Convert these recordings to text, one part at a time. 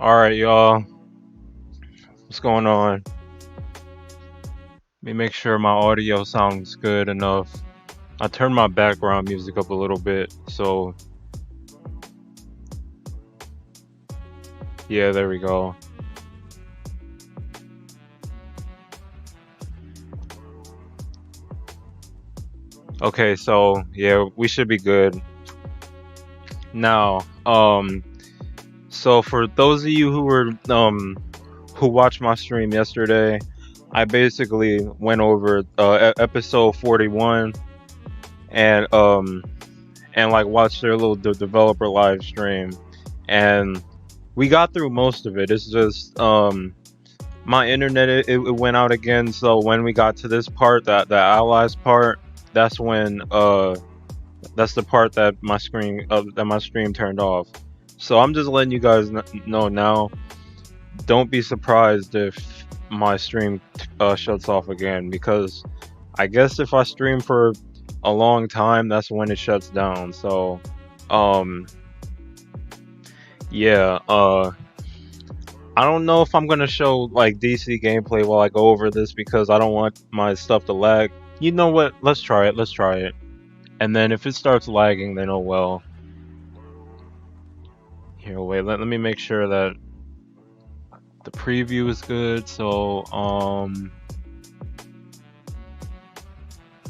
Alright, y'all. What's going on? Let me make sure my audio sounds good enough. I turned my background music up a little bit, so yeah, there we go. Okay, so yeah, we should be good. Now, so for those of you who watched my stream yesterday, I basically went over episode 41 and like watched their little developer live stream, and we got through most of it. It's just my internet it went out again, so when we got to this part, that the allies part, that's when that's the part that my stream turned off. So I'm just letting you guys know now. Don't be surprised if my stream shuts off again, because I guess if I stream for a long time, that's when it shuts down. So yeah, I don't know if I'm gonna show like DC gameplay while I go over this, because I don't want my stuff to lag. You know what? Let's try it. Let's try it. And then if it starts lagging, then oh well. Here, wait. Let me make sure that the preview is good. So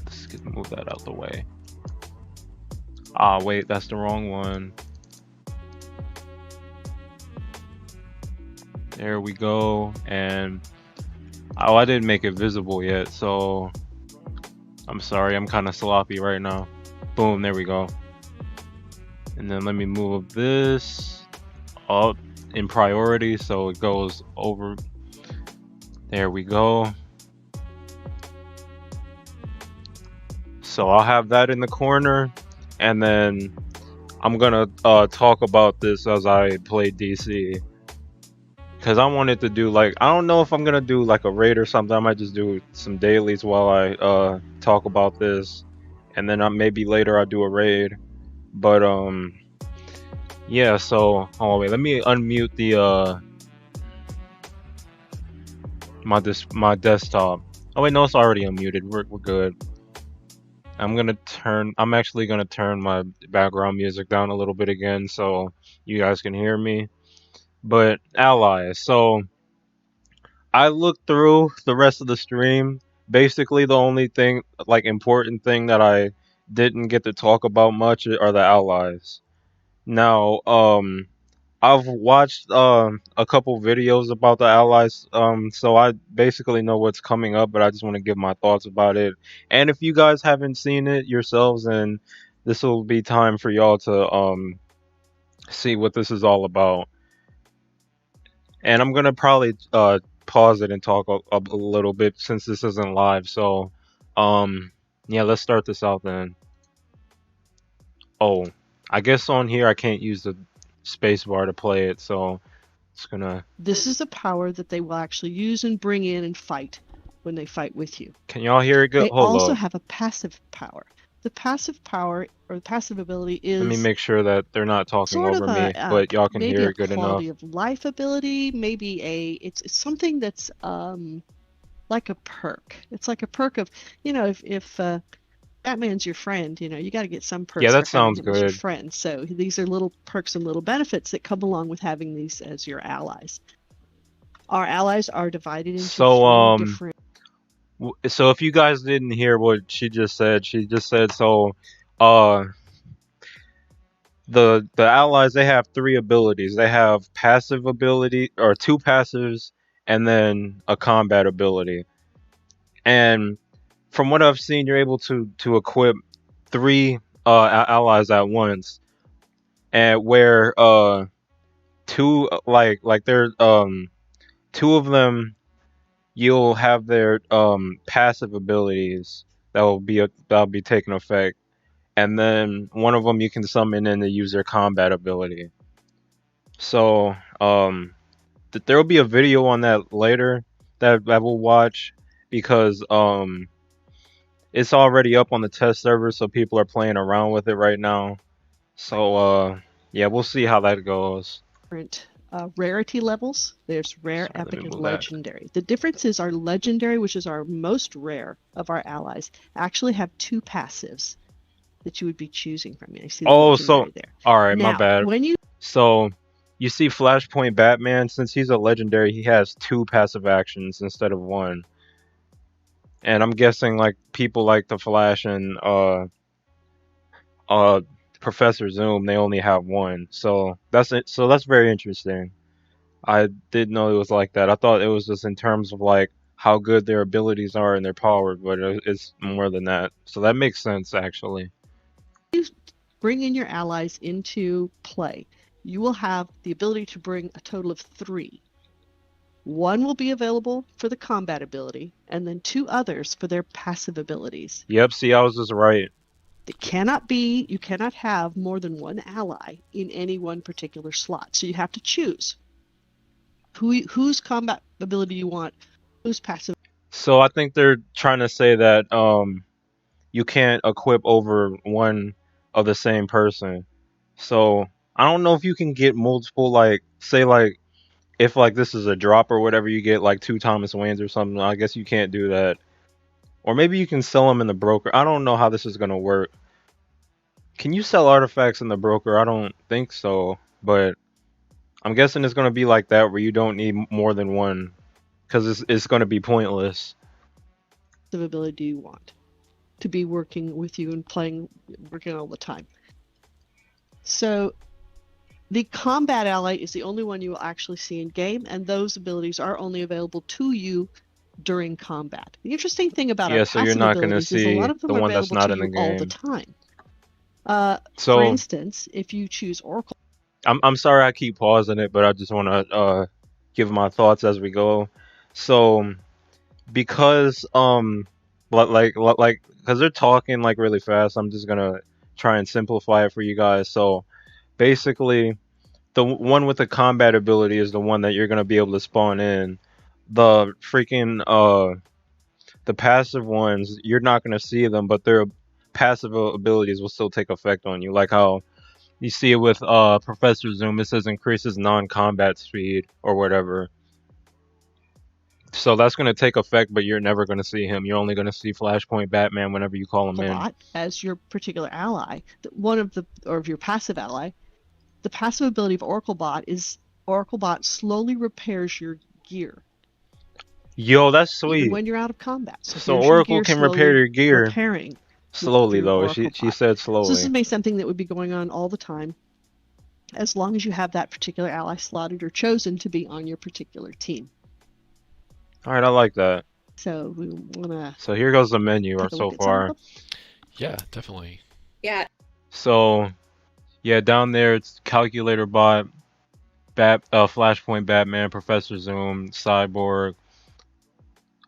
let's move that out the way. Ah, wait, that's the wrong one. There we go. And oh, I didn't make it visible yet, so I'm sorry, I'm kind of sloppy right now. Boom, there we go. And then let me move this up in priority so it goes over. There we go. So I'll have that in the corner, and then I'm gonna talk about this as I play DC. Because I wanted to do, like, I don't know if I'm gonna do like a raid or something. I might just do some dailies while I talk about this, and then maybe later I do a raid. But yeah. So wait, let me unmute the my desktop. Oh wait, no, it's already unmuted. We're good. I'm actually gonna turn my background music down a little bit again so you guys can hear me. But allies, so I looked through the rest of the stream. Basically, the only thing, like, important thing that I didn't get to talk about much are the allies. Now, I've watched a couple videos about the allies, so I basically know what's coming up, but I just want to give my thoughts about it. And if you guys haven't seen it yourselves, then this will be time for y'all to see what this is all about. And I'm gonna probably pause it and talk a little bit since this isn't live. So, yeah, let's start this out then. Oh, I guess on here I can't use the space bar to play it, so it's gonna. This is a power that they will actually use and bring in and fight when they fight with you. Can y'all hear it good? They Hold also up. have a passive power. The passive power or the passive ability is Let me make sure that they're not talking sort over of me, but y'all can maybe hear a it good enough. quality of life ability, maybe it's something that's like a perk. It's like a perk of, if Batman's your friend, you got to get some perks Yeah, that for having sounds him as your good. friend. So these are little perks and little benefits that come along with having these as your allies. Our allies are divided into So three different. So if you guys didn't hear what she just said so uh the allies, they have three abilities. They have passive ability, or two passives, and then a combat ability. And from what I've seen, you're able to equip three allies at once, and where two, like there two of them, you'll have their passive abilities that'll be taking effect, and then one of them you can summon in to use their combat ability. So there will be a video on that later that we'll watch, because it's already up on the test server, so people are playing around with it right now. So yeah, we'll see how that goes. rarity levels. There's rare, Sorry, let me epic, and move that. legendary. The difference is our legendary, which is our most rare of our allies, actually have 2 passives that you would be choosing from. I see the Oh, so legendary there. all right, my Now, bad. when you So you see, Flashpoint Batman, since he's a legendary, he has 2 passive actions instead of 1. And I'm guessing like people like the Flash and uh Professor Zoom, they only have 1. So that's it. So that's very interesting. I didn't know it was like that. I thought it was just in terms of like how good their abilities are and their power, but it's more than that. So that makes sense actually. bring in your allies into play, you will have the ability to bring a total of 3. 1 will be available for the combat ability, and then 2 others for their passive abilities. Yep, see, I was just right. You cannot have more than 1 ally in any one particular slot. So you have to choose whose combat ability you want, whose passive. So I think they're trying to say that you can't equip over 1 of the same person. So I don't know if you can get multiple, like say like if like this is a drop or whatever, you get like 2 Thomas Waynes or something. I guess you can't do that. Or maybe you can sell them in the broker. I don't know how this is gonna work. Can you sell artifacts in the broker? I don't think so, but I'm guessing it's gonna be like that where you don't need more than 1 because it's gonna be pointless. Ability do you want to be working with you and working all the time? So the combat ally is the only one you will actually see in game, and those abilities are only available to you during combat. The interesting thing about our Yeah, so you're passive not gonna abilities is a lot see of them the are one that's available not to in the you all the game. time. For So instance, if you choose Oracle, I'm sorry I keep pausing it, but I just want to give my thoughts as we go. So because like because they're talking like really fast, I'm just gonna try and simplify it for you guys. So basically, the one with the combat ability is the one that you're gonna be able to spawn in. The freaking the passive ones, you're not gonna see them, but their passive abilities will still take effect on you, like how you see it with Professor Zoom. It says increases non-combat speed or whatever. So that's gonna take effect, but you're never gonna see him. You're only gonna see Flashpoint Batman whenever you call him in. Bot as your particular ally, of your passive ally. The passive ability of Oracle Bot is Oracle Bot slowly repairs your gear, Yo, that's even sweet. when you're out of combat. So So here's your Oracle gear can repair slowly your gear repairing slowly through though. Oracle She Bot. said So this slowly. is something that would be going on all the time, as long as you have that particular ally slotted or chosen to be on your particular team. All right, I like that. So we want to. So here goes the menu Take a so look at some of far. them. Yeah, definitely. Yeah. So yeah, down there it's Calculator Bot, Flashpoint Batman, Professor Zoom, Cyborg,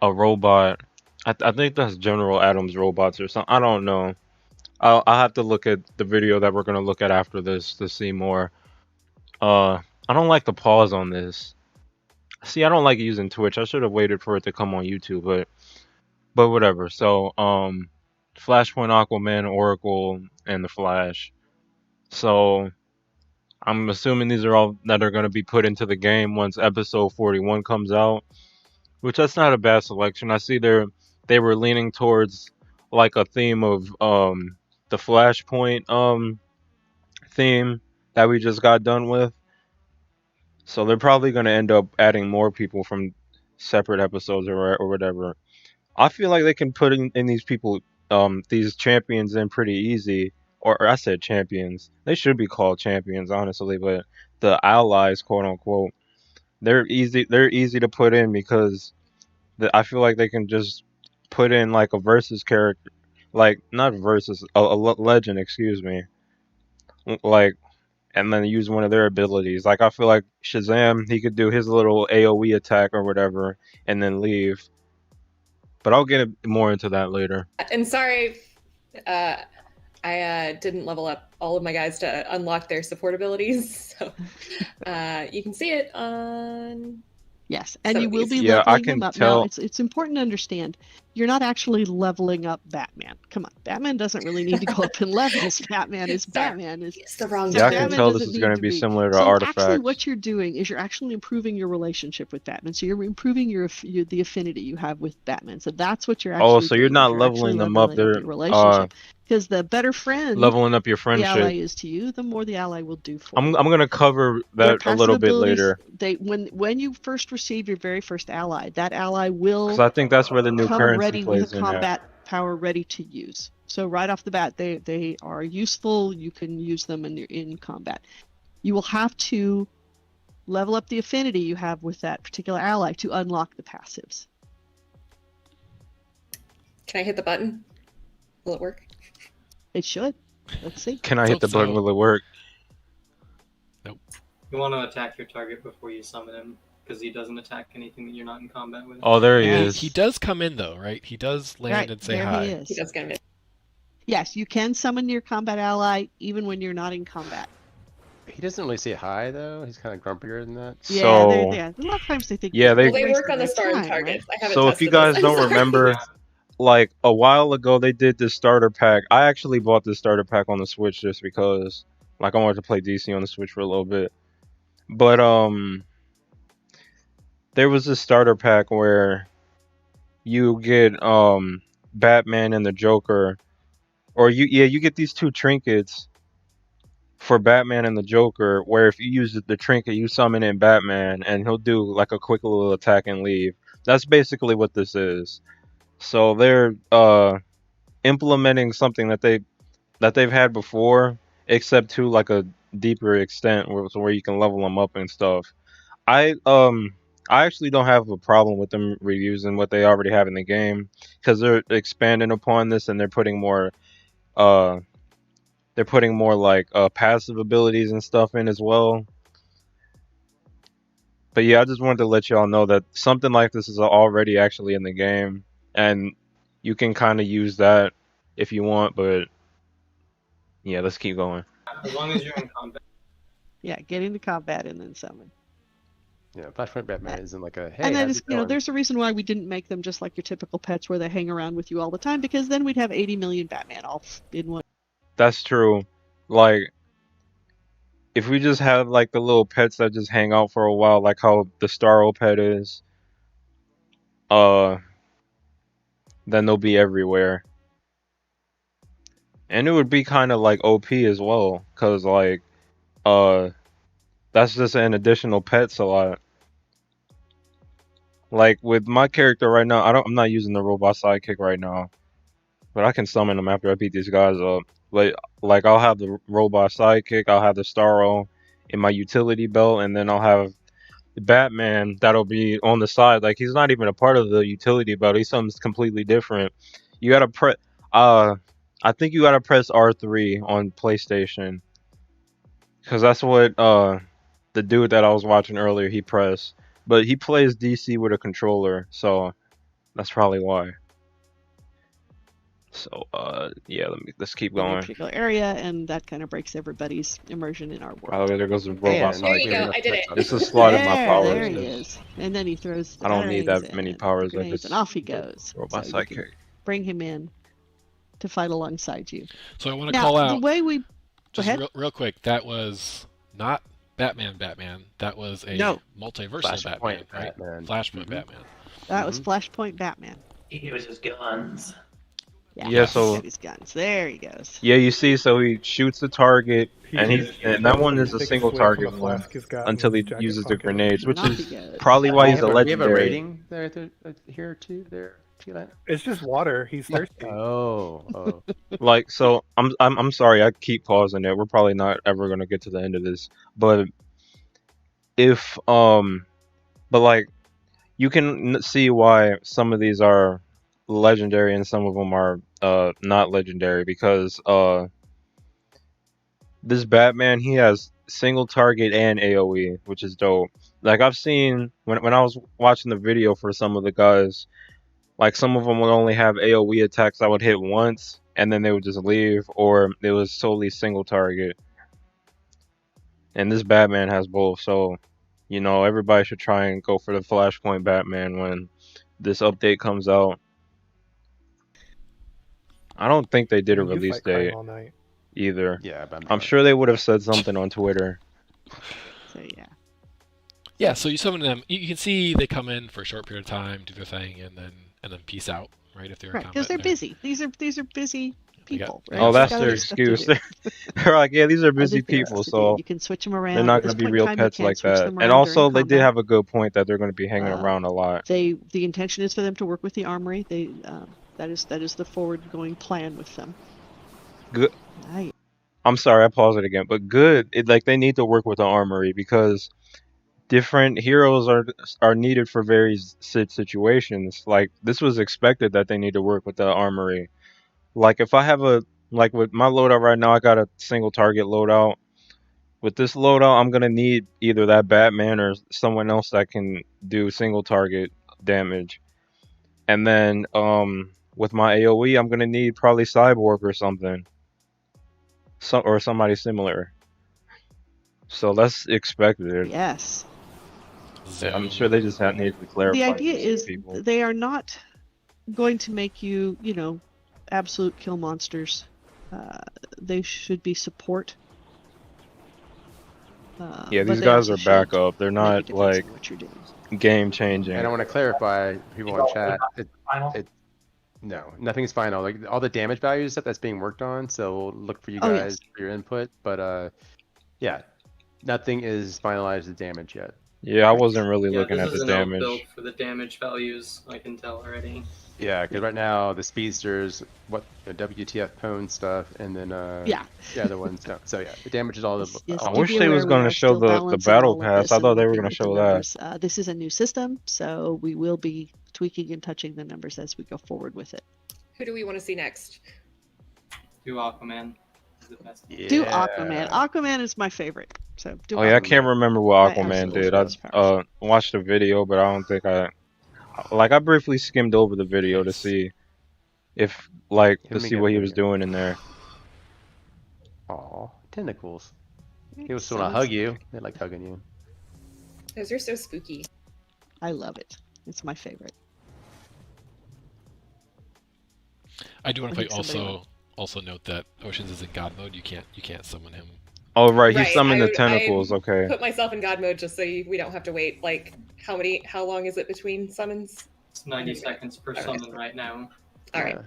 a robot. I think that's General Adams robots or something. I don't know. I'll have to look at the video that we're gonna look at after this to see more. I don't like the pause on this. See, I don't like using Twitch. I should have waited for it to come on YouTube, but whatever. So, Flashpoint, Aquaman, Oracle, and the Flash. So, I'm assuming these are all that are going to be put into the game once episode 41 comes out, which that's not a bad selection. I see they were leaning towards like a theme of the Flashpoint theme that we just got done with. So they're probably going to end up adding more people from separate episodes or whatever. I feel like they can put in these people, these champions in pretty easy. Or I said champions. They should be called champions, honestly. But the allies, quote unquote, they're easy. They're easy to put in because I feel like they can just put in like a versus character, like not versus a legend, excuse me, like and then use one of their abilities. Like I feel like Shazam, he could do his little AOE attack or whatever and then leave. But I'll get more into that later. And sorry, I didn't level up all of my guys to unlock their support abilities. So you can see it on. Yes, and you will be Yeah, I leveling can them up. tell. Now, it's important to understand you're not actually leveling up Batman. Come on, Batman doesn't really need to go up in levels. Batman is Sorry. Batman. It's the wrong Yeah, I term. can Batman tell this doesn't is need going to to be be. similar to So actually, Artifact. what you're doing is you're actually improving your relationship with Batman. So you're improving the affinity you have with Batman. So that's what you're Oh, actually so you're doing. not You're actually leveling them up. leveling up They're your relationship. Because the better friend leveling up your the friendship. ally is to you, the more the ally will do for I'm you. gonna cover Their that a passive little bit abilities, later when you first receive your very first ally, that ally because will I think that's where the new come currency ready with a plays in at. combat power ready to use. So right off the bat, they are useful. You can use them in combat. You will have to level up the affinity you have with that particular ally to unlock the passives. Can I hit the button? Will it work? It should. Let's see. Can I hit Hope the button? so. Will it work? You want to attack your target before you summon him, because he doesn't attack anything that you're not in combat with. Oh, there he Yeah. is. He does come in though, right? He does land Right, and say there hi. he is. He does get it. Yes, you can summon your combat ally even when you're not in combat. He doesn't really say hi though. He's kind of grumpier than that. Yeah, So yeah. A lot of times they think. yeah, you're they- Well, they work wasting on the their starting time, targets. right? I haven't So if tested you guys this. don't I'm sorry. remember, like a while ago they did this starter pack. I actually bought this starter pack on the Switch just because, like, I wanted to play DC on the Switch for a little bit. But there was this starter pack where you get Batman and the Joker, or you get these two trinkets for Batman and the Joker, where if you use the trinket, you summon in Batman, and he'll do like a quick little attack and leave. That's basically what this is. So they're implementing something that they've had before, except to like a deeper extent, where you can level them up and stuff. I actually don't have a problem with them reusing what they already have in the game because they're expanding upon this and they're putting more like passive abilities and stuff in as well. But yeah, I just wanted to let y'all know that something like this is already actually in the game, and you can kind of use that if you want. But yeah, let's keep going. As long as you're in combat. Yeah, get into combat and then summon. Yeah, Flashpoint Batman isn't like a hey. And then how's it's, it going? there's a reason why we didn't make them just like your typical pets where they hang around with you all the time, because then we'd have 80 million Batman all in one. That's true. Like, if we just have like the little pets that just hang out for a while, like how the Starro pet is, then they'll be everywhere. And it would be kind of like OP as well, cause like, that's just an additional pet slot. Like with my character right now, I'm not using the robot sidekick right now, but I can summon them after I beat these guys up. Like I'll have the robot sidekick, I'll have the Starro in my utility belt, and then I'll have the Batman that'll be on the side. Like he's not even a part of the utility belt. He's something completely different. You gotta press. I think you gotta press R3 on PlayStation, because that's what the dude that I was watching earlier he pressed. But he plays DC with a controller, so that's probably why. So yeah, let's keep In a going. particular area, and that kind of breaks everybody's immersion in our Oh, world. there goes the robot And There you sidekick. go, I did it. This is slot in my There, powers. there he 'cause is. And then he throws the I don't need batarangs that many and powers, the I grenades, just- and off he goes. Robot So you can sidekick. bring him in to fight alongside you. So I want to Now, call the out way we just ahead. real quick. That was not Batman. That was a No. multiversal Flashpoint Batman, right? Batman. Flashpoint Mhm. Batman. That was Flashpoint Batman. He uses guns. Yeah, Yeah, he's so- got his guns. There he goes. Yeah, you see, so he shoots the target, and that one is a Takes single swig from target the one flask he's got in until he his jacket uses the pocket. grenades, which And off is he goes. probably why he's a we have a legendary. rating there here too. There, T-Line? It's just water. He's thirsty. Oh. Like, so I'm sorry, I keep pausing it. We're probably not ever gonna get to the end of this, but if but like you can see why some of these are legendary and some of them are not legendary, because this Batman, he has single target and AoE, which is dope. Like I've seen when I was watching the video for some of the guys, like some of them would only have AoE attacks that would hit once and then they would just leave, or it was solely single target. And this Batman has both, so everybody should try and go for the Flashpoint Batman when this update comes out. I don't think they did a I mean, you release fight crime date all night. either. Yeah, but I'm sure they would have said something on Twitter. So yeah. Yeah, so you summon them. You can see they come in for a short period of time, do their thing, and then peace out. Right, if they're in Right, because combat they're there. busy. These are busy They got- people, they right? got Oh, They've that's got their other stuff to excuse. do. They're like, yeah, these are busy Other things people, to do. so You can switch them around. they're At not this going to be point in real time, you pets can like switch that. them And around also, during they did combat. have a good point that they're going to be hanging Uh, around a lot. The intention is for them to work with the armory. That is the forward-going plan with them. Good. Right. I'm sorry, I paused it again, but good. Like they need to work with the armory because different heroes are needed for various situations. Like this was expected that they need to work with the armory. Like if I have like with my loadout right now, I got a single target loadout. With this loadout, I'm gonna need either that Batman or someone else that can do single target damage. And then with my AoE, I'm gonna need probably Cyborg or something, or somebody similar. So that's expected. Yes. I'm sure they just needed to clarify. The idea this is to people. they are not going to make you, absolute kill monsters. They should be support. Yeah, but these they guys also are should backup. They're make a not difference like in what you're doing. game changing. And I want to clarify, people in chat, Final. no, nothing's final. Like all the damage values stuff that's being worked on. So we'll look for you Oh, guys yes. for your input. But yeah, nothing is finalized as damage yet. Yeah, I wasn't really Yeah, looking this at is the an elk damage. build for the damage values. I can tell already. Yeah, because right now the speedsters, WTF Pwn stuff, and then Yeah. the other ones don't. So yeah, the damage is all Yes, the. yes, I do wish be they aware was we going to are show still the balancing battle all of pass. this I and thought they were working going to with the show that. numbers. This is a new system, so we will be tweaking and touching the numbers as we go forward with it. Who do we want to see next? Do Aquaman. Is the best. Yeah. Do Aquaman. Aquaman is my favorite. So do Oh yeah, I Aquaman. can't remember what I Aquaman absolutely did. love I his powers. watched the video, but I don't think I briefly skimmed over the video to see if Let me see get what he him was here. doing in there. Aw, tentacles. He was So want to is- hug you. They like hugging you. Those are so spooky. I love it. It's my favorite. I do want I to think somebody also note that Oceans is in God mode. You can't summon him. Oh right, he Right, summoned the I tentacles. Okay. Put myself in God mode just so we don't have to wait. Like, how long is it between summons? It's 90 seconds per Alright. summon right now. All right.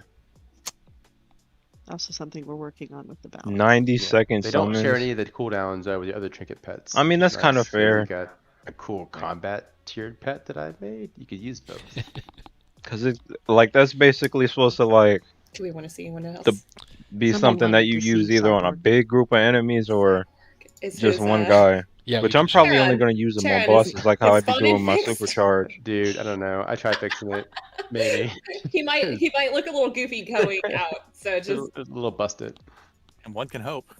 Also something we're working on with the balance. 90-second They don't share summons. any of the cooldowns with the other trinket pets. I mean, which is that's kinda nice. So fair. We got a cool combat tiered pet that I've made. You could use both. Cause that's basically supposed to Do we want to see anyone else? be Someone something that wanted you to use see either on a Cyborg. big group of enemies or Is just his, one guy. Yeah, Which we I'm can- probably only Sharon- gonna use them on Sharon, bosses, like how I is be spawning doing my fixed? supercharge. Dude, I don't know. I tried fixing it. Maybe. he might look a little goofy going out. So It's just a little busted. And one can hope.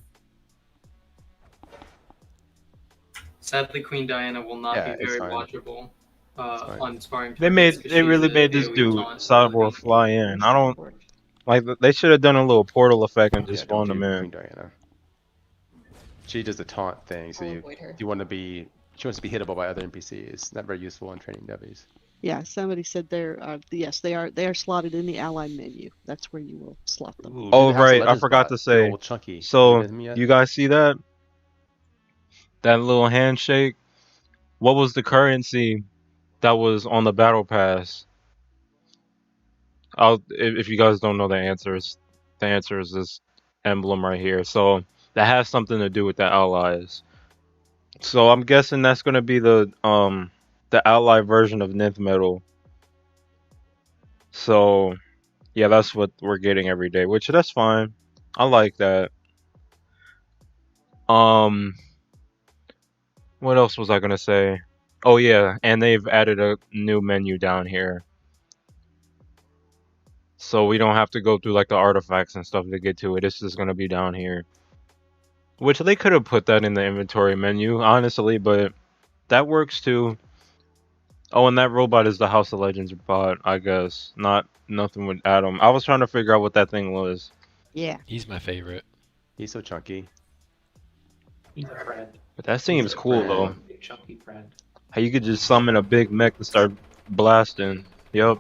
Sadly, Queen Diana will not Yeah, be it's very fine. watchable fine. on sparring. They really made this dude Cyborg fly in. I don't they should have done a little portal effect and just Yeah, don't spawned him do in. Queen Diana. She does the taunt thing, so I'll you avoid her. want to be. She wants to be hittable by other NPCs. Not very useful in training W's. Yeah, somebody said yes, they are slotted in the ally menu. That's where you will slot them. Ooh, Oh, do the House of right, I Legends forgot bot, to the say. old Chunky. So, You did him yet? you guys see that? That little handshake? What was the currency that was on the battle pass? If you guys don't know the answer is this emblem right here. So that has something to do with the allies. So I'm guessing that's gonna be the ally version of Nth Metal. So yeah, that's what we're getting every day, which that's fine. I like that. What else was I gonna say? Oh yeah, and they've added a new menu down here. So we don't have to go through the artifacts and stuff to get to it. It's just gonna be down here. Which they could have put that in the inventory menu, honestly, but that works too. Oh, and that robot is the House of Legends bot, I guess. Nothing with Adam. I was trying to figure out what that thing was. Yeah. He's my favorite. He's so chunky. He's a friend. But that seems cool though. Big chunky friend. How you could just summon a big mech and start blasting. Yep.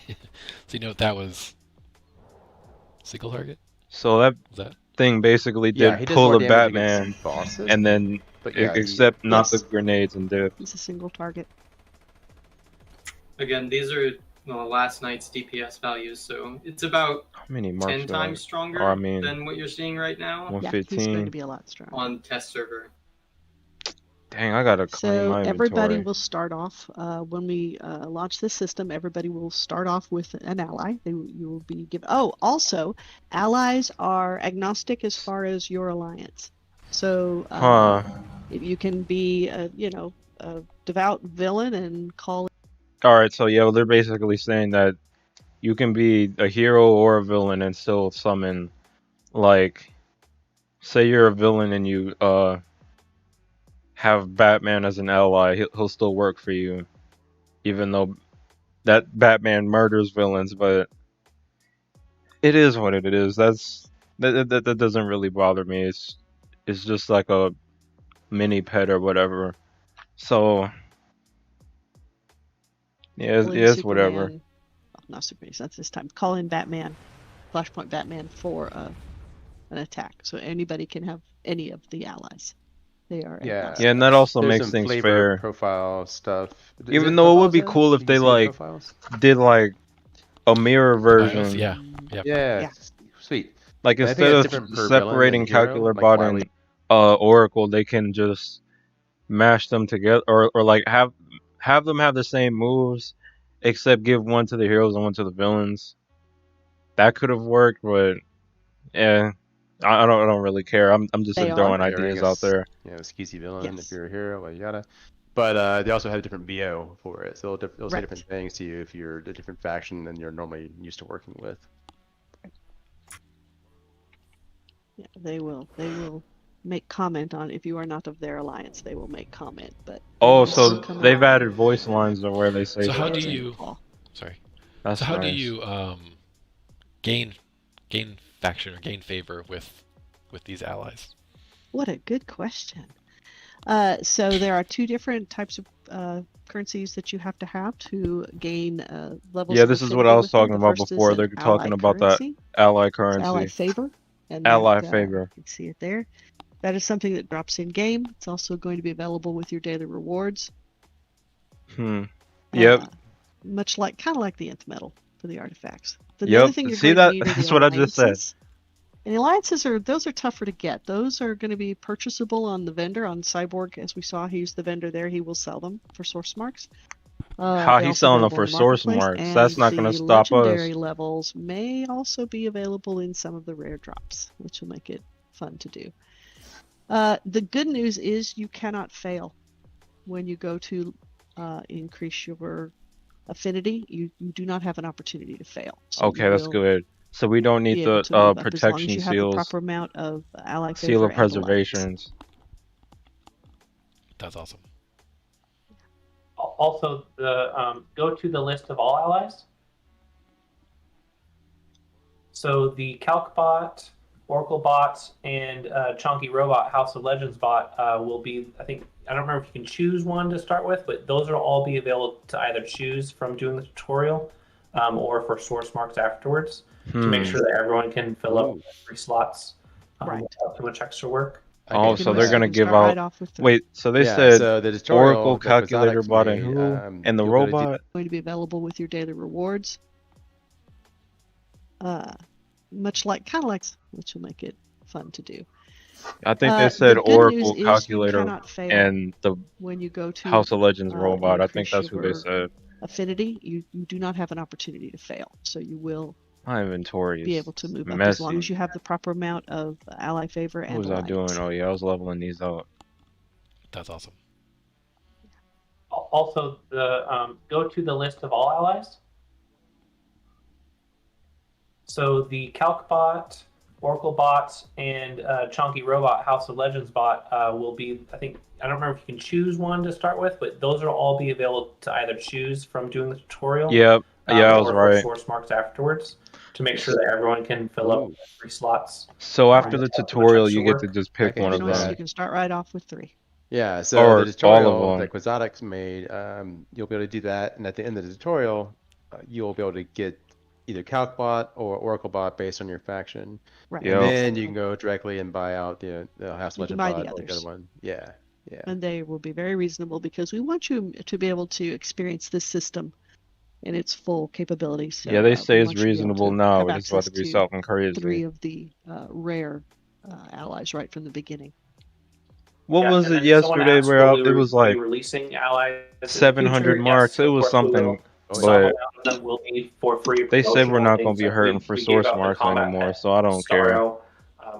So you know what that was Single target? So that Is that? thing basically Yeah, did he does pull more a damage Batman, against bosses, and then but yeah, except not the Yes. grenades and dip. He's a single target. Again, these are last night's DPS values, so it's about How many 10 marks? times stronger I mean, than what you're seeing right now Yeah, he's going to 115. be a lot stronger. on test server. Dang, I gotta clean So my everybody inventory. will start off when we launch this system. Everybody will start off with an ally. You will be given. Oh, also, allies are agnostic as far as your alliance. So Huh. if you can be, a devout villain and call. All right, so yeah, well, they're basically saying that you can be a hero or a villain and still summon, like, say you're a villain and you have Batman as an ally, he'll still work for you, even though that Batman murders villains. But it is what it is. That doesn't really bother me. It's just like a mini pet or whatever. So yeah, in it's whatever. Superman, not Superman, that's this time. Call in Batman, Flashpoint Batman for an attack. So anybody can have any of the allies. They are Yeah. agnostic. Yeah, and that also there's makes some things flavor fair. profile stuff. Is Even it though it would profiles, be though? cool if You they can see the like profiles? did like a mirror Bios? version. Yeah. Yep. Yeah, Yeah. sweet. Like And I think instead it's of different per villain separating and hero, Calcular like Bot Wily. and Oracle, they can just mash them together, or like have them have the same moves, except give one to the heroes and one to the villains. That could have worked, but yeah, I don't really care. I'm just They throwing are. ideas out there. You know, skeezy villain Yes. if you're a hero, yada yada. But they also have a different BO for it, so they'll say Right. different things to you if you're a different faction than you're normally used to working with. Yeah, they will make comment on if you are not of their alliance. They will make comment, but Oh, will still so come they've out added voice lines to where they say So how stuff. do in you? call. Sorry. That's So how do nice. you gain faction or gain favor with these allies? What a good question. So there are two different types of currencies that you have to gain levels. Yeah, of this is what affinity I was with them. talking The about first is before. an They're talking ally about that currency. ally It's ally currency, favor, and ally that, favor. you can see it there. That is something that drops in game. It's also going to be available with your daily rewards. Yep. Much like, kind of like the nth metal for the artifacts. The Yep. other thing you're See going that? to need are That's the what I just said. alliances. And the alliances are tougher to get. Those are going to be purchasable on the vendor, on Cyborg, as we saw. He's the vendor there. He will sell them for source marks. How They're he's also selling them available for in the source marketplace, marks? and That's not gonna the stop us. legendary levels may also be available in some of the rare drops, which will make it fun to do. The good news is you cannot fail when you go to increase your affinity. You do not have an opportunity to fail. So Okay, that's will good. So we don't be need able the to move up as long protection as you have the seals, proper amount of ally seal favor of and alliance. preservations. That's awesome. Also, the go to the list of all allies. So the Calc bot, Oracle bots, and Chunky Robot House of Legends bot will be. I don't remember if you can choose one to start with, but those will all be available to either choose from doing the tutorial or for source marks afterwards to make sure that everyone can fill up 3 slots Right. without too much extra work. Oh, can so do they're that. gonna You can give start out. right off with three. Wait, so they Yeah, said so the tutorial Oracle, that Calculator Quixotic's bot, and made, who? And the you'll be able to do- robot. Going to be available with your daily rewards. Much like, kind of like, which will make it fun to do. I think they The said good Oracle, news is you Calculator, cannot fail and the when you go to House of Legends robot. I think increase that's who they your said. affinity. You do not have an opportunity to fail, so you will My inventory be is able to move up messy. as long as you have the proper amount of ally favor What and was I doing? alliance. Oh yeah, I was leveling these out. That's awesome. Also, the go to the list of all allies. So the Calc bot, Oracle bots, and Chunky Robot House of Legends bot will be. I don't remember if you can choose one to start with, but those will all be available to either choose from doing the tutorial. Yep. Yeah, I was or for right. source marks afterwards to make sure that everyone can fill up 3 slots. So after the without too much tutorial, extra you get work. to just I pick can one You of handle can, them. that. you can start right off with 3. Yeah, so Or the all of tutorial them. that Quixotic's made, you'll be able to do that, and at the end of the tutorial, you'll be able to get either CalcBot or OracleBot based on your faction. Right. Yep. And then So you can go directly and buy out the House you Legend can buy bot the or the other others. one. Yeah. Yeah. and they will be very reasonable because we want you to be able to experience this system in its full capabilities. So Yeah, they say we it's want you to be able reasonable to now. have We're just about access to be to something 3 crazy. of the rare allies right from the beginning. What Yeah, was and it then someone yesterday, asked, will bro? we It was like releasing allies in the 700 future? Yes, marks. It of was course we something, will. Oh, Some but amount of them will be for free they said we're promotional not gonna things. be Like hurting for we gave source out the marks combat anymore, pet so I don't care. Starro.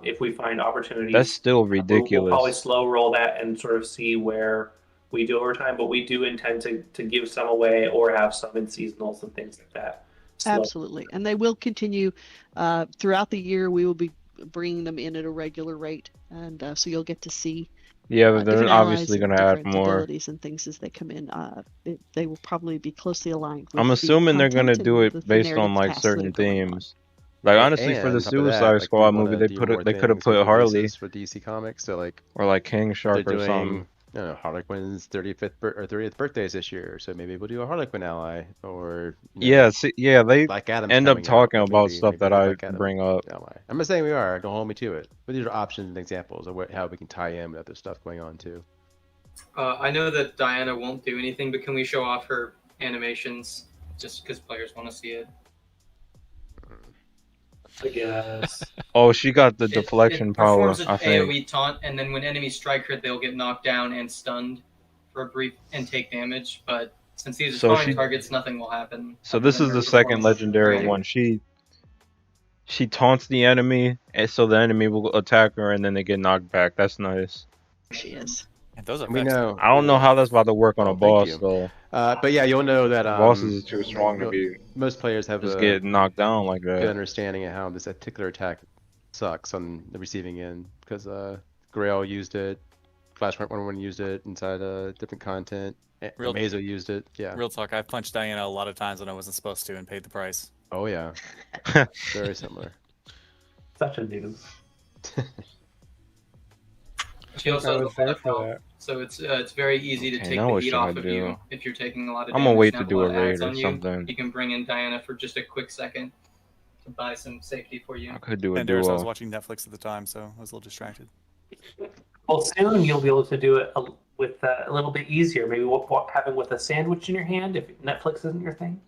If we find That's opportunities, still we'll probably ridiculous. slow roll that and sort of see where we do over time. But we do intend to give some away or have some in seasonals and things like that. Slow. Absolutely. And they will continue throughout the year. We will be bringing them in at a regular rate. And so you'll get to see Yeah, they're different allies obviously and gonna add different more. abilities and things as they come in. They will probably be closely aligned with I'm the assuming they're gonna content do and it the based on narrative like paths that are certain going on. themes. Like honestly, for And the on top of that, Suicide like we Squad want movie, to do more they could have things with put Harley releases for DC Comics. So like or like King Shark they're or something. doing, I don't know, Harley Quinn's 30th birthdays this year, so maybe we'll do a Harley Quinn ally, or Yeah, see, yeah, they Black Adam's end up coming out, talking like about maybe stuff that do a I Black Adam bring up. ally. I'm not saying we are. Don't hold me to it. But these are options and examples of how we can tie in with other stuff going on too. I know that Diana won't do anything, but can we show off her animations just because players want to see it? I guess. Oh, she got the deflection it power, performs an I think. AoE taunt, and then when enemies strike her, they'll get knocked down and stunned for a brief and take damage. But since these are So spawning she- targets, nothing will happen. So other this than is her the second performing legendary great. one. She taunts the enemy, and so the enemy will attack her, and then they get knocked back. That's nice. She is. And those And we effects know. I don't know how that's about to work on a Oh, thank boss you. though. But yeah, you'll know that Bosses is too strong to be most players have just a get knocked down like good that. understanding of how this particular attack sucks on the receiving end, because Grail used it, Flashpoint 101 used it inside different content. Mazo used it. Yeah. Real talk, I've punched Diana a lot of times when I wasn't supposed to and paid the price. Oh yeah. Very similar. Such a noob. She also has I a was there lot of for health, that. so it's very easy to Okay, take now the what heat should I off of do? you if you're taking a lot of I'm damage. gonna wait Now to do while a it adds raid or on you, something. You can bring in Diana for just a quick second to buy some safety for you. I could do a And I was duo. watching Netflix at the time, so I was a little distracted. Well, soon you'll be able to do it with a little bit easier. Maybe having with a sandwich in your hand if Netflix isn't your thing.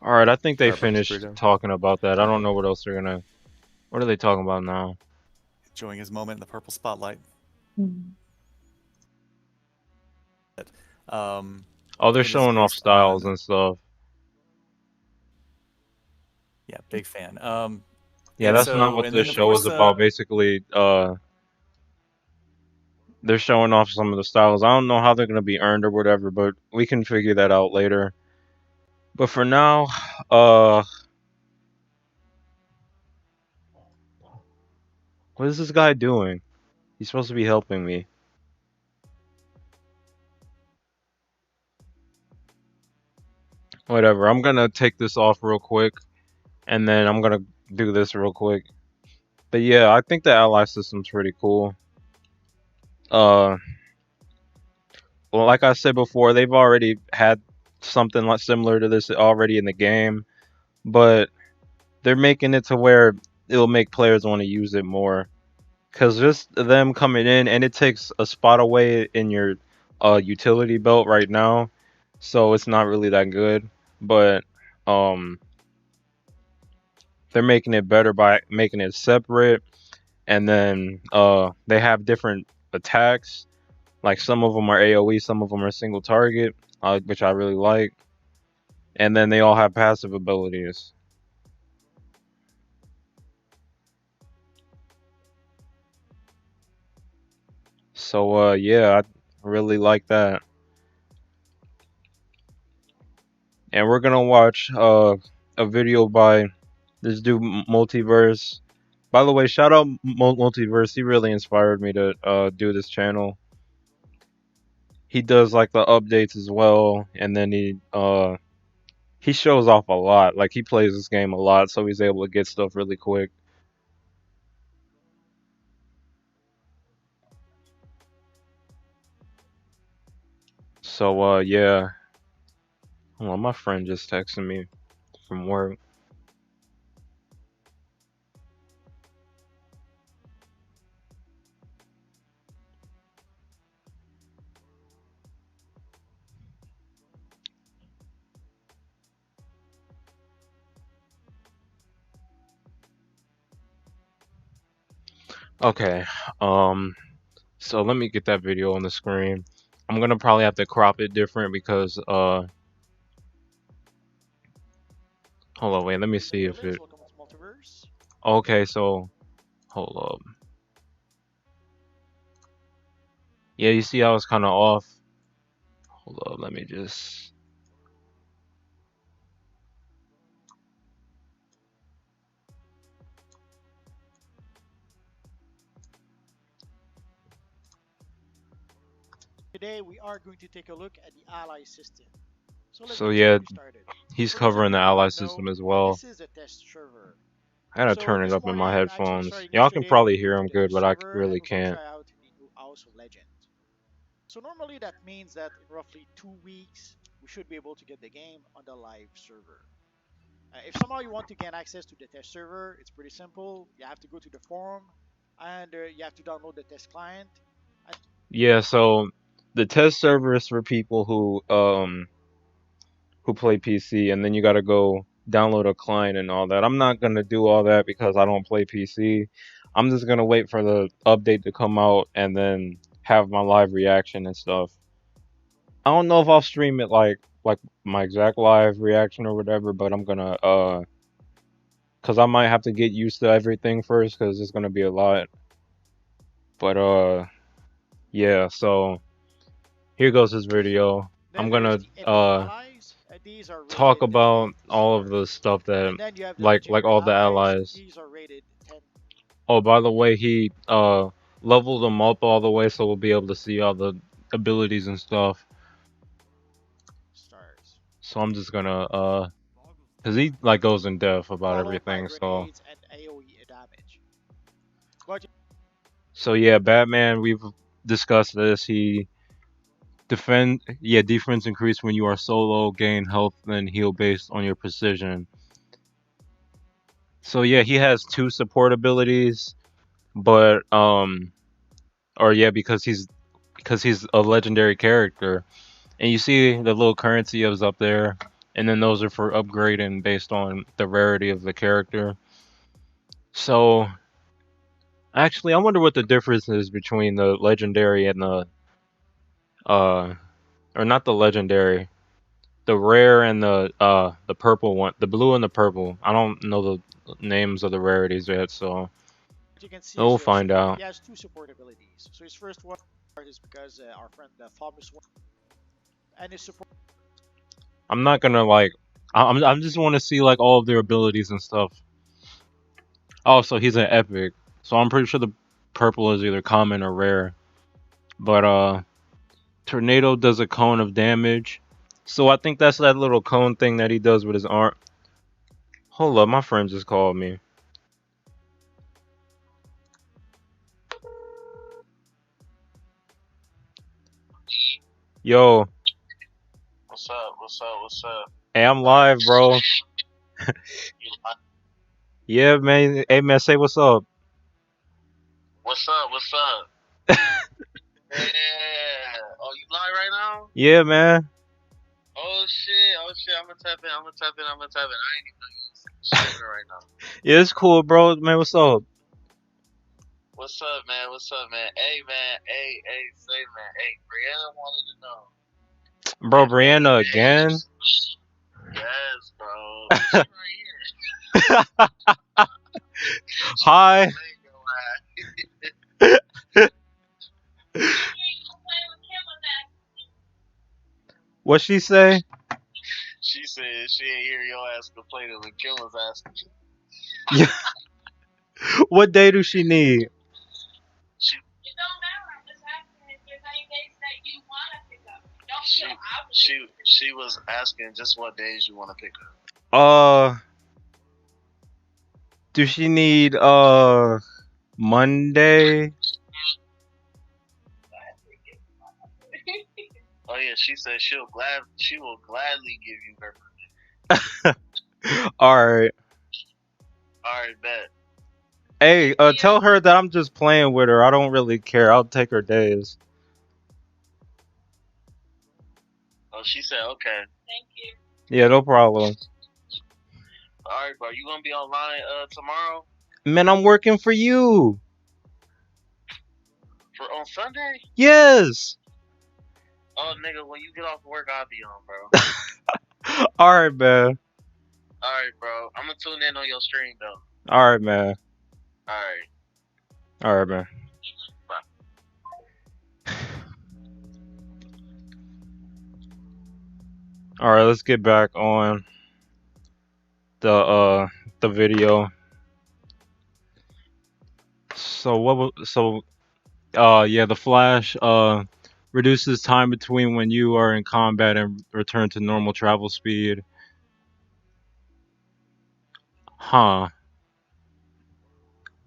All right, I think they Starbucks finished burrito. talking about that. I don't know what else they're gonna. What are they talking about now? Enjoying his moment in the purple spotlight. Um, Oh, they're it is showing off based styles on- and stuff. Yeah, big fan. Yeah, and that's so- not what and this then, of show is course, about. Basically, they're showing off some of the styles. I don't know how they're gonna be earned or whatever, but we can figure that out later. But for now, what is this guy doing? He's supposed to be helping me. Whatever, I'm gonna take this off real quick, and then I'm gonna do this real quick. But yeah, I think the ally system's pretty cool. Well, like I said before, they've already had something like similar to this already in the game, but they're making it to where it'll make players want to use it more. Cause just them coming in, and it takes a spot away in your utility belt right now, so it's not really that good. But they're making it better by making it separate, and then they have different attacks. Like some of them are AoE, some of them are single target, which I really like. And then they all have passive abilities. So yeah, I really like that. And we're gonna watch a video by this dude Multiverse. By the way, shout out Multiverse. He really inspired me to do this channel. He does like the updates as well, and then he shows off a lot. Like he plays this game a lot, so he's able to get stuff really quick. So yeah. Hold on, my friend just texted me. from work. Okay, so let me get that video on the screen. I'm gonna probably have to crop it different because hold on, wait, let me see if it. Welcome to Multiverse. Okay, so hold up. Yeah, you see I was kind of off. Hold up, let me just. Today we are going to take a look at the ally system. So let's So get yeah, started. he's For those of covering you the who ally don't know, system as well. this is a test server. I gotta So turn it this up in my morning, actually headphones. starting Y'all can yesterday, probably we hear went to him the good, test but I server and really we can can't. try out the new House of Legend. So normally that means that in roughly 2 weeks, we should be able to get the game on the live server. If somehow you want to gain access to the test server, it's pretty simple. You have to go to the forum and you have to download the test client. Yeah, so the test server is for people who play PC, and then you gotta go download a client and all that. I'm not gonna do all that because I don't play PC. I'm just gonna wait for the update to come out and then have my live reaction and stuff. I don't know if I'll stream it like my exact live reaction or whatever, but I'm gonna cause I might have to get used to everything first, cause it's gonna be a lot. But yeah, so here goes this video. I'm Then there is gonna the enemy allies. These are talk rated about 8 all of stars. the stuff that And then you have the like legendary all the allies. allies. These are rated 10 Oh, by the way, he leveled them up all the way so we'll be able to see all the abilities and stuff. stars. So I'm just gonna cause he like goes in depth about Followed by everything. So grenades and AoE damage. But so yeah, Batman. We've discussed this. He defense increase when you are solo, gain health and heal based on your precision. So yeah, he has 2 support abilities, but or yeah, because he's a legendary character. And you see the little currency is up there, and then those are for upgrading based on the rarity of the character. So actually, I wonder what the difference is between the legendary and uh or not the legendary, the rare and the purple one, the blue and the purple. I don't know the names of the rarities yet, so you can see we'll find out. he has 2 support abilities. So his first one is because our friend Thomas won. And his support. I'm not gonna like. I'm just want to see like all of their abilities and stuff. Oh, so he's an epic. So I'm pretty sure the purple is either common or rare. But tornado does a cone of damage. So I think that's that little cone thing that he does with his arm. Hold up, my friend just called me. Yo. What's up? What's up? What's up? Hey, I'm live, bro. Yeah, man. Hey, man, say what's up. What's up? What's up? Yeah. Oh, you live right now? Yeah, man. Oh shit! Oh shit! I'm gonna tap in. I ain't even know you was streaming right now. Yeah, it's cool, bro. Man, what's up? What's up, man? What's up, man? Hey, man. Hey, say, man. Hey, Brianna wanted to know. Bro, Brianna again? Yes, bro. She's right here. Hi. What'd she say? She said she ain't hear your ass complain when Kim was asking. Yeah. What day do she need? It don't matter. I'm just asking if there's any days that you want to pick up. Don't feel obligated. She was asking just what days you want to pick up. Do she need Monday? Oh yeah, she said she will gladly give you her birthday. Alright. Alright, bet. Hey, tell her that I'm just playing with her. I don't really care. I'll take her days. Oh, she said okay. Yeah, no problem. Alright, bro. You gonna be online tomorrow? Man, I'm working for you. For on Sunday? Yes. Oh, nigga, when you get off work, I'll be on, bro. Alright, man. Alright, bro. I'm gonna tune in on your stream, though. Alright, man. Alright. Alright, man. Alright, let's get back on the video. So yeah, the flash reduces time between when you are in combat and return to normal travel speed. Huh.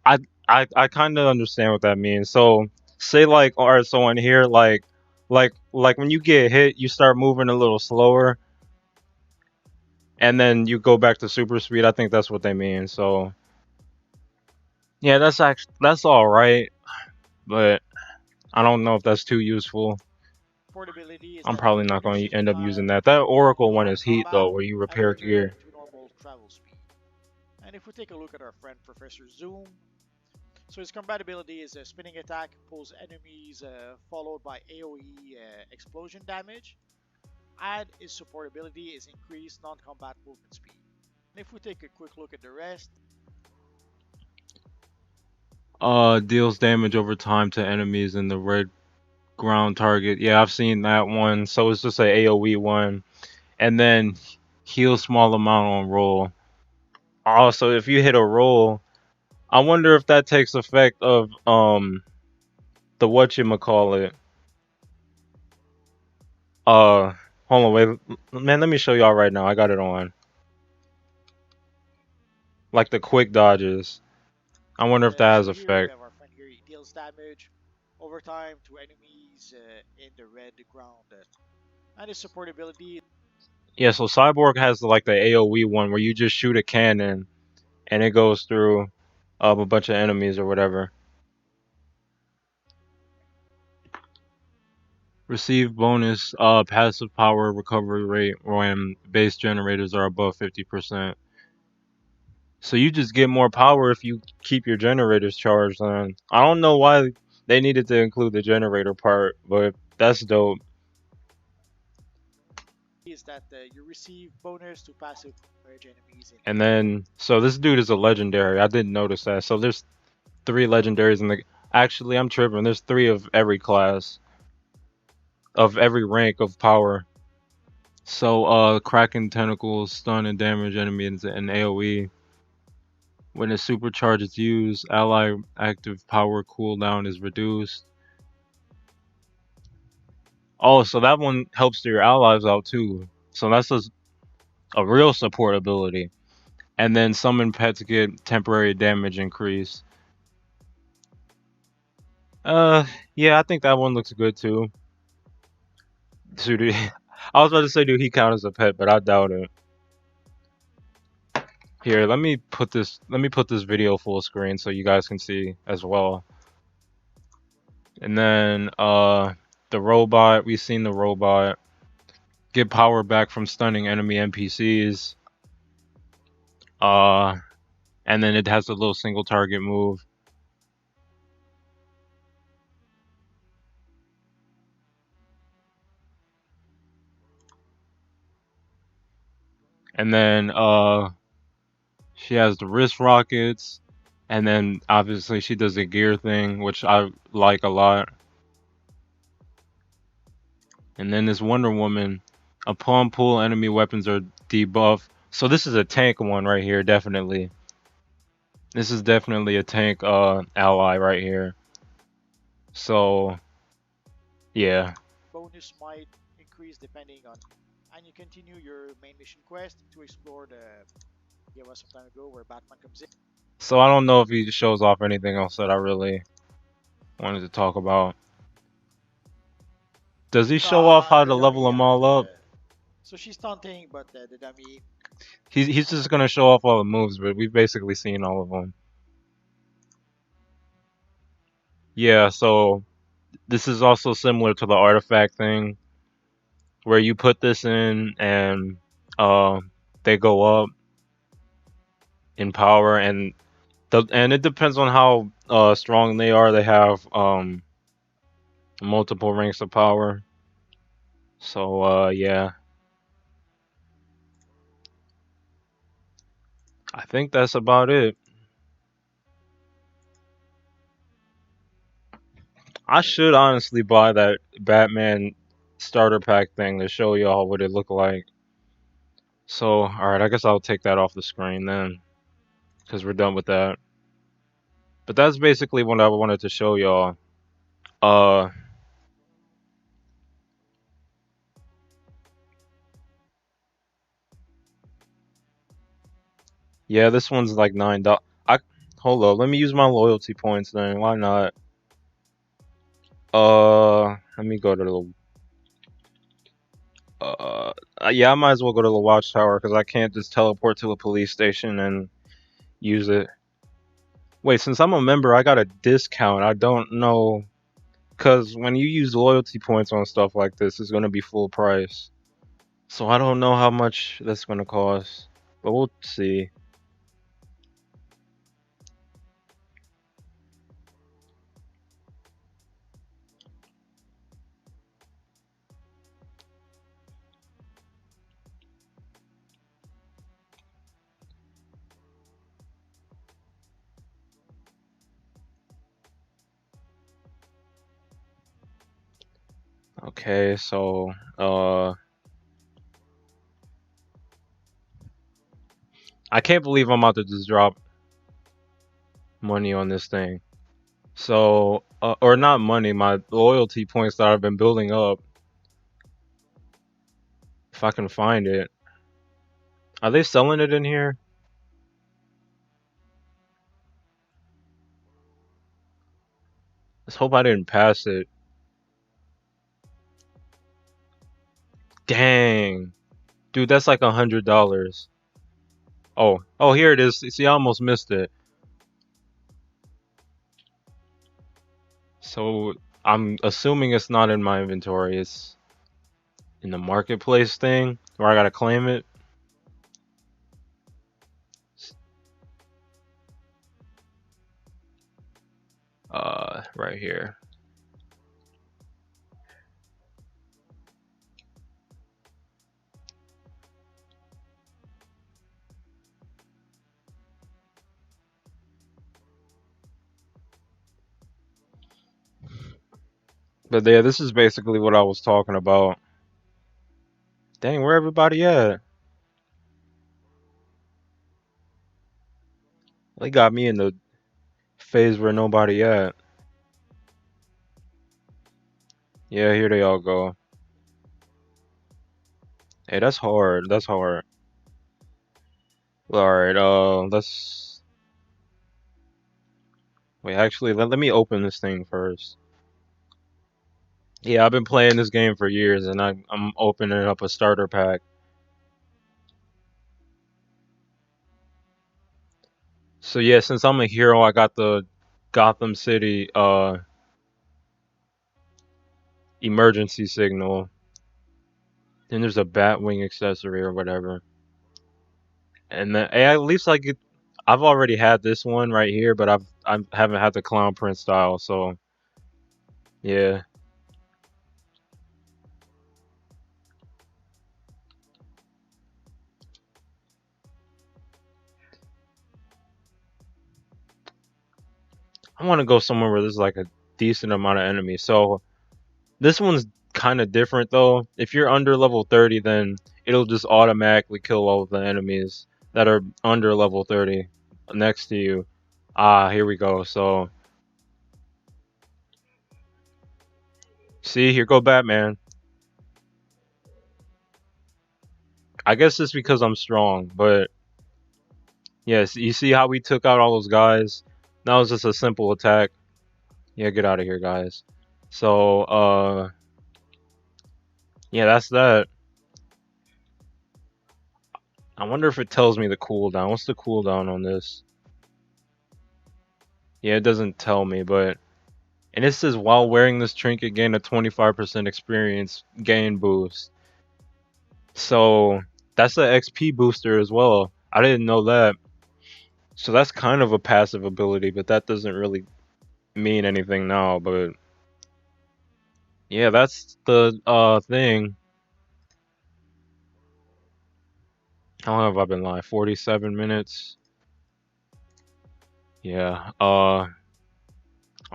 I kind of understand what that means. So say like, alright, so in here like when you get hit, you start moving a little slower, and then you go back to super speed. I think that's what they mean. So yeah, that's all right, but I don't know if that's too useful. Portability is I'm that probably it not going reduces to the end up time using that. That Oracle one out of is heat combat though, where you and repair return gear. to normal travel speed. And if we take a look at our friend Professor Zoom, so his compatibility is a spinning attack, pulls enemies followed by AoE explosion damage. And his supportability is increased non-combat movement speed. And if we take a quick look at the rest, Deals damage over time to enemies in the red ground target. Yeah, I've seen that one. So it's just a AoE one, and then heal small amount on roll. Also, if you hit a roll, I wonder if that takes effect of the whatchamacallit. Hold on, wait, man. Let me show y'all right now. I got it on. Like the quick dodges. I wonder if that has so here we effect. have our friend here. He deals damage over time to enemies in the red ground. And his supportability. Yeah, so Cyborg has like the AoE one where you just shoot a cannon and it goes through a bunch of enemies or whatever. Receive bonus passive power recovery rate when base generators are above 50%. So you just get more power if you keep your generators charged on. I don't know why they needed to include the generator part, but that's dope. Is that you receive bonus to passive merge enemies in. And then, so this dude is a legendary. I didn't notice that. So there's 3 legendaries in the. Actually, I'm tripping. There's 3 of every class, of every rank of power. So Kraken tentacles stun and damage enemies in AoE. When a supercharge is used, ally active power cooldown is reduced. Oh, so that one helps your allies out too. So that's a real support ability. And then summon pets get temporary damage increase. Yeah, I think that one looks good too. So, dude, I was about to say, do he count as a pet, but I doubt it. Here, let me put this video full screen so you guys can see as well. And then the robot, we've seen the robot. Get power back from stunning enemy NPCs. And then it has a little single target move. And then she has the wrist rockets, and then obviously she does the gear thing, which I like a lot. And then this Wonder Woman, upon pull, enemy weapons are debuffed. So this is a tank one right here, definitely. This is definitely a tank ally right here. So yeah. Bonus might increase depending on. And you continue your main mission quest to explore the. Give us some time ago where Batman comes in. So I don't know if he shows off anything else that I really wanted to talk about. Does he show off how to level them all up? So she's taunting, but the dummy. He's just gonna show off all the moves, but we've basically seen all of them. Yeah, so this is also similar to the artifact thing, where you put this in and they go up in power, and it depends on how strong they are. They have multiple ranks of power. So yeah, I think that's about it. I should honestly buy that Batman starter pack thing to show y'all what it looked like. So, alright, I guess I'll take that off the screen then, because we're done with that. But that's basically what I wanted to show y'all. Uh, yeah, this one's like $9. Hold up, let me use my loyalty points then. Why not? Let me go to the yeah, I might as well go to the watchtower because I can't just teleport to a police station and use it. Wait, since I'm a member, I got a discount. I don't know, because when you use loyalty points on stuff like this, it's going to be full price. So I don't know how much that's going to cost, but we'll see. Okay, so I can't believe I'm about to just drop money on this thing. So or not money, my loyalty points that I've been building up. If I can find it. Are they selling it in here? Let's hope I didn't pass it. Dang. Dude, that's like $100. Oh, here it is. See, I almost missed it. So I'm assuming it's not in my inventory. It's in the marketplace thing where I gotta claim it. Right here. But yeah, this is basically what I was talking about. Dang, where everybody at? They got me in the phase where nobody at. Yeah, here they all go. Hey, that's hard. That's hard. Alright, let's... Wait, actually, let me open this thing first. Yeah, I've been playing this game for years, and I'm opening up a starter pack. So yeah, since I'm a hero, I got the Gotham City emergency signal. Then there's a Batwing accessory or whatever. And then at least I've already had this one right here, but I haven't had the clown print style, so yeah. I want to go somewhere where there's like a decent amount of enemies. So this one's kind of different though. If you're under level 30, then it'll just automatically kill all of the enemies that are under level 30 next to you. Ah, here we go. So see, here go Batman. I guess it's because I'm strong, but yes, you see how we took out all those guys? That was just a simple attack. Yeah, get out of here, guys. So, yeah, that's that. I wonder if it tells me the cooldown. What's the cooldown on this? Yeah, it doesn't tell me, but... And it says, while wearing this trinket, gain a 25% experience gain boost. So, that's an XP booster as well. I didn't know that. So that's kind of a passive ability, but that doesn't really mean anything now, but... Yeah, that's the thing. How long have I been live? 47 minutes? Yeah, I'm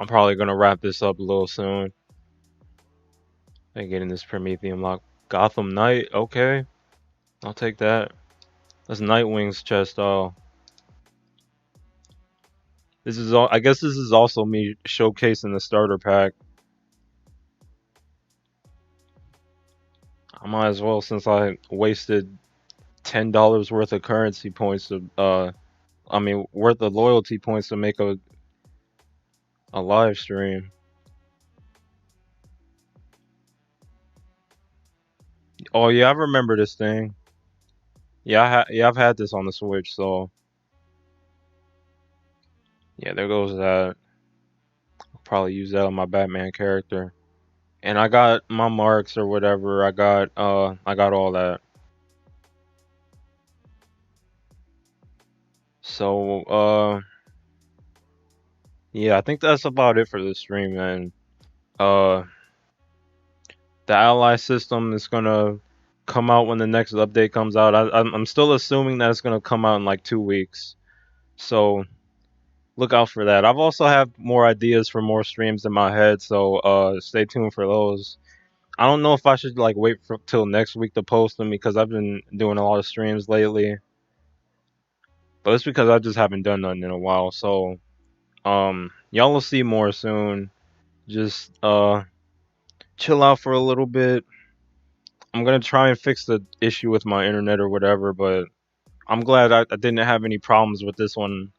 probably gonna wrap this up a little soon. And getting this Prometheum lock. Gotham Knight, okay. I'll take that. That's Nightwing's chest, oh. This is all, I guess this is also me showcasing the starter pack. I might as well, since I wasted $10 worth of currency points to, worth of loyalty points to make a live stream. Oh yeah, I remember this thing. Yeah, I've had this on the Switch, so yeah, there goes that. I'll probably use that on my Batman character. And I got my marks or whatever. I got all that. So yeah, I think that's about it for this stream, man. The ally system is gonna come out when the next update comes out. I'm still assuming that it's gonna come out in like 2 weeks. So look out for that. I've also have more ideas for more streams in my head, so stay tuned for those. I don't know if I should like wait till next week to post them because I've been doing a lot of streams lately. But it's because I just haven't done nothing in a while. So y'all will see more soon. Just chill out for a little bit. I'm gonna try and fix the issue with my internet or whatever, but I'm glad I didn't have any problems with this one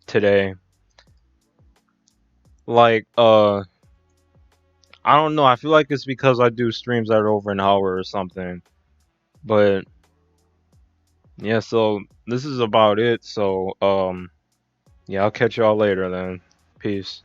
today. Like I don't know, I feel like it's because I do streams that are over an hour or something. But yeah, so this is about it. So yeah, I'll catch y'all later then. Peace.